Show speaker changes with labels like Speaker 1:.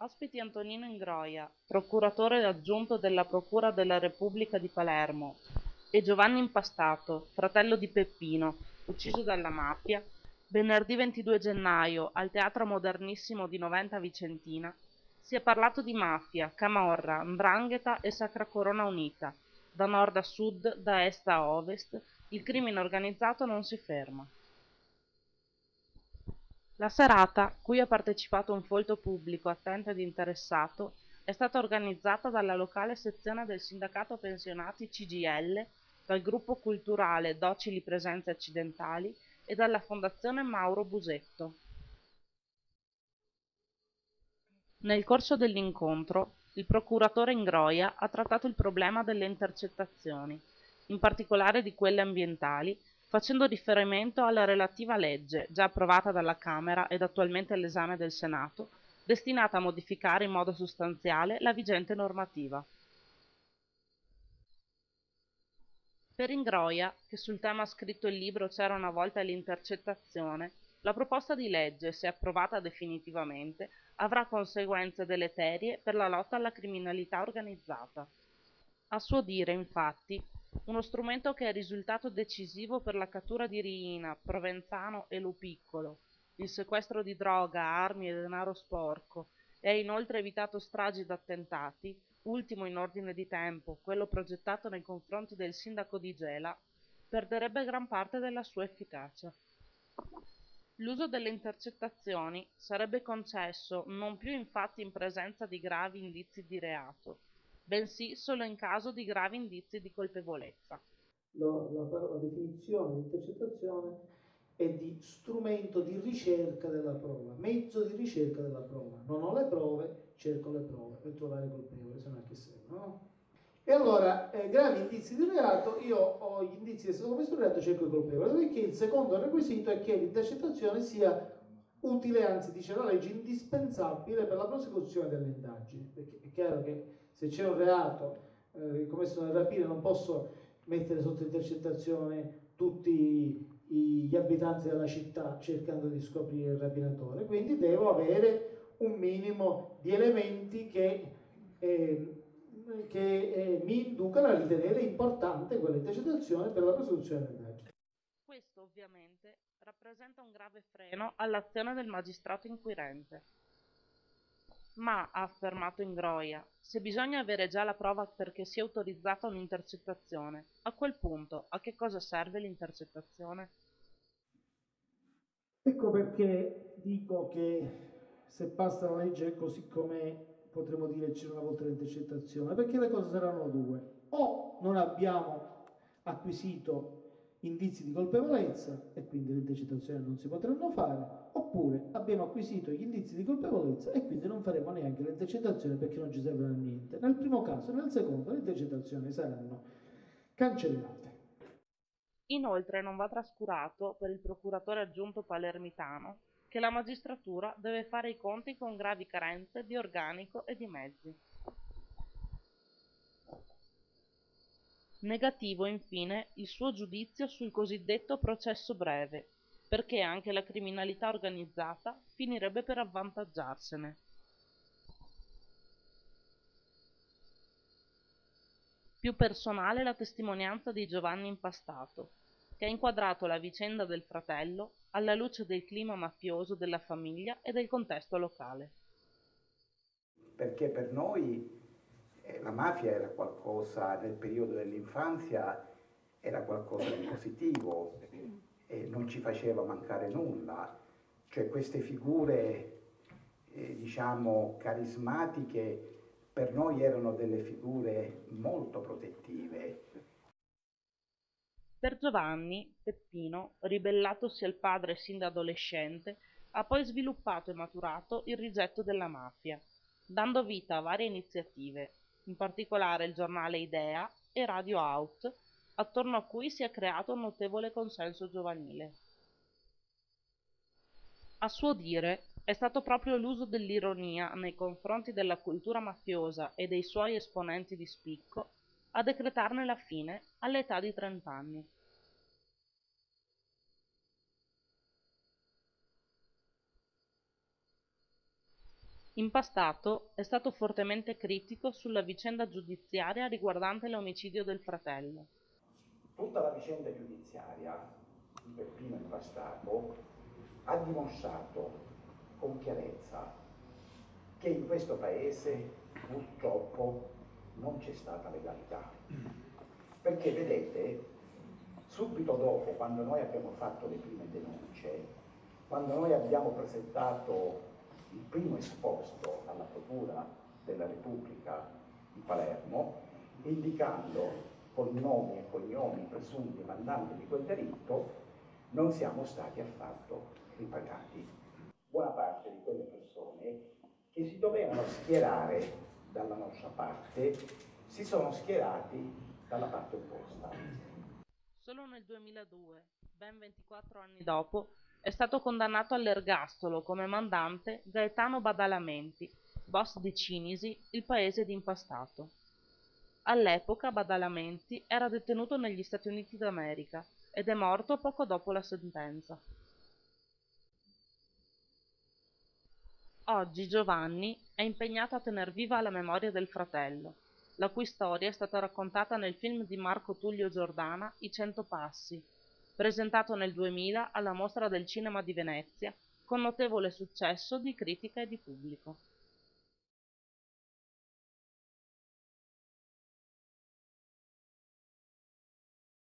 Speaker 1: Ospiti Antonino Ingroia, procuratore aggiunto della Procura della Repubblica di Palermo, e Giovanni Impastato, fratello di Peppino, ucciso dalla mafia, venerdì 22 gennaio al Teatro Modernissimo di Noventa Vicentina, si è parlato di mafia, camorra, 'ndrangheta e Sacra Corona Unita. Da nord a sud, da est a ovest, il crimine organizzato non si ferma. La serata, cui ha partecipato un folto pubblico attento ed interessato, è stata organizzata dalla locale sezione del sindacato pensionati CGIL, dal gruppo culturale Docili Presenze Accidentali e dalla Fondazione Mauro Busetto. Nel corso dell'incontro, il procuratore Ingroia ha trattato il problema delle intercettazioni, in particolare di quelle ambientali, facendo riferimento alla relativa legge, già approvata dalla Camera ed attualmente all'esame del Senato, destinata a modificare in modo sostanziale la vigente normativa. Per Ingroia, che sul tema ha scritto il libro C'era una volta l'intercettazione, la proposta di legge, se approvata definitivamente, avrà conseguenze deleterie per la lotta alla criminalità organizzata. A suo dire, infatti, uno strumento che è risultato decisivo per la cattura di Riina, Provenzano e Lupiccolo, il sequestro di droga, armi e denaro sporco, e ha inoltre evitato stragi ed attentati, ultimo in ordine di tempo, quello progettato nei confronti del sindaco di Gela, perderebbe gran parte della sua efficacia. L'uso delle intercettazioni sarebbe concesso non più infatti in presenza di gravi indizi di reato, bensì solo in caso di gravi indizi di colpevolezza.
Speaker 2: La definizione di intercettazione è di strumento di ricerca della prova, mezzo di ricerca della prova. Non ho le prove, cerco le prove per trovare i colpevoli, se no a che servono, no? E allora, gravi indizi di reato, io ho gli indizi che sono commesso il reato, cerco i colpevoli, perché il secondo requisito è che l'intercettazione sia utile, anzi dice la legge, indispensabile per la prosecuzione delle indagini, perché è chiaro che se c'è un reato commesso nel rapire non posso mettere sotto intercettazione tutti gli abitanti della città cercando di scoprire il rapinatore, quindi devo avere un minimo di elementi che mi inducano a ritenere importante quella intercettazione per la prosecuzione dell'indagine.
Speaker 1: Questo, ovviamente, rappresenta un grave freno all'azione del magistrato inquirente. Ma, ha affermato Ingroia, se bisogna avere già la prova perché sia autorizzata un'intercettazione, a quel punto a che cosa serve l'intercettazione?
Speaker 2: Ecco perché dico che se passa la legge così com'è potremo dire c'era una volta l'intercettazione, perché le cose saranno due. O non abbiamo acquisito indizi di colpevolezza e quindi le intercettazioni non si potranno fare, oppure abbiamo acquisito gli indizi di colpevolezza e quindi non faremo neanche le intercettazioni perché non ci servono a niente. Nel primo caso e nel secondo le intercettazioni saranno cancellate.
Speaker 1: Inoltre non va trascurato, per il procuratore aggiunto palermitano, che la magistratura deve fare i conti con gravi carenze di organico e di mezzi. Negativo, infine, il suo giudizio sul cosiddetto processo breve, perché anche la criminalità organizzata finirebbe per avvantaggiarsene. Più personale la testimonianza di Giovanni Impastato, che ha inquadrato la vicenda del fratello alla luce del clima mafioso della famiglia e del contesto locale.
Speaker 3: Perché per noi la mafia era qualcosa, nel periodo dell'infanzia, era qualcosa di positivo e non ci faceva mancare nulla. Cioè queste figure, diciamo, carismatiche, per noi erano delle figure molto protettive.
Speaker 1: Per Giovanni, Peppino, ribellatosi al padre sin da adolescente, ha poi sviluppato e maturato il rigetto della mafia, dando vita a varie iniziative, in particolare il giornale Idea e Radio Out, attorno a cui si è creato un notevole consenso giovanile. A suo dire, è stato proprio l'uso dell'ironia nei confronti della cultura mafiosa e dei suoi esponenti di spicco a decretarne la fine all'età di 30 anni. Impastato è stato fortemente critico sulla vicenda giudiziaria riguardante l'omicidio del fratello.
Speaker 3: Tutta la vicenda giudiziaria di Peppino Impastato ha dimostrato con chiarezza che in questo paese purtroppo non c'è stata legalità. Perché vedete, subito dopo, quando noi abbiamo fatto le prime denunce, quando noi abbiamo presentato il primo esposto alla Procura della Repubblica di Palermo, indicando con nomi e cognomi presunti mandanti di quel delitto, non siamo stati affatto ripagati. Buona parte di quelle persone che si dovevano schierare dalla nostra parte si sono schierati dalla parte opposta.
Speaker 1: Solo nel 2002, ben 24 anni dopo, è stato condannato all'ergastolo come mandante Gaetano Badalamenti, boss di Cinisi, il paese di Impastato. All'epoca Badalamenti era detenuto negli Stati Uniti d'America ed è morto poco dopo la sentenza. Oggi Giovanni è impegnato a tener viva la memoria del fratello, la cui storia è stata raccontata nel film di Marco Tullio Giordana I 100 passi, presentato nel 2000 alla Mostra del Cinema di Venezia, con notevole successo di critica e di pubblico.